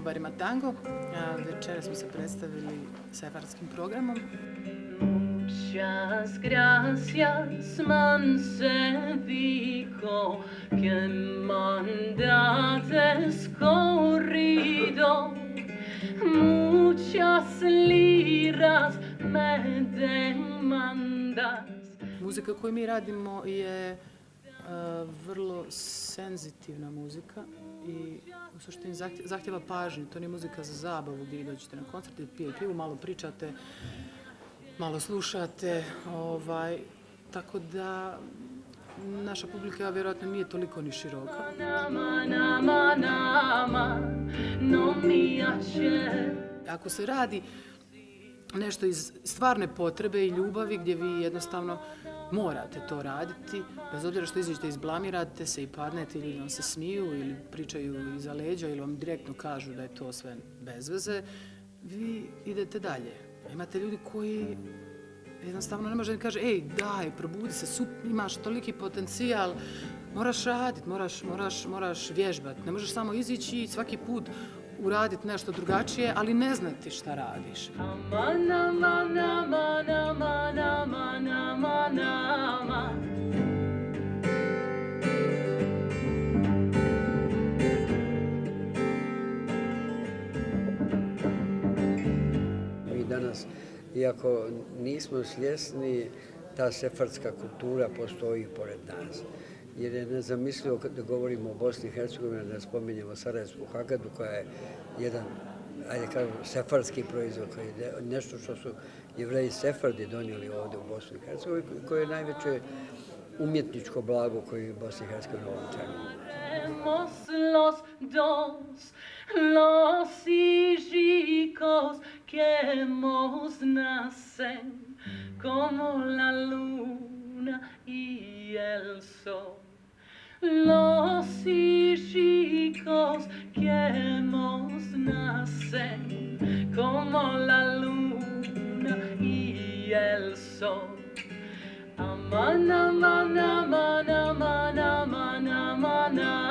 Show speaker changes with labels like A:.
A: Bulevarima tango. Večera smo se predstavili sefardskim programom.
B: Muchas gracias, Mansevico, que mandates corrido. Muchas liras me demandas.
A: Muzika koju mi radimo je vrlo senzitivna muzika i u suštini zahtjeva pažnju. To nije muzika za zabavu gdje vi dođete na koncert, pijete pivu, malo pričate, malo slušate. Tako da naša publika vjerojatno nije toliko ni široka. Ako se radi nešto iz stvarne potrebe i ljubavi gdje vi jednostavno morate to raditi, bez obzira što izađete, izblamirate se i padnete ili vam se smiju ili pričaju iza leđa ili vam direktno kažu da je to sve bez veze, vi idete dalje. Imate ljudi koji jednostavno ne može da kaže, ej, daj, probudi se, imaš toliki potencijal, moraš raditi, moraš vježbati, ne možeš samo izići i svaki put uraditi nešto drugačije, ali ne znati šta radiš.
C: Mi danas, iako nismo svjesni, ta sefardska kultura postoji pored nas. Jer je nezamislivo da govorimo o Bosni i Hercegovini, da spominjemo Sarajevsku Hagadu, koja je jedan, ajde kažem, sefardski proizvod, koji je nešto što su Jevreji Sefardi donijeli ovdje u Bosni i Hercegovini, koje je najveće umjetničko blago koje je Bosni i Hercegovini u ovom čemu.
B: Los hijicos que hemos nacen como la luna y el sol. Los hijicos que hemos nacen como la luna y el sol. Aman, aman, aman, aman, aman, aman, aman.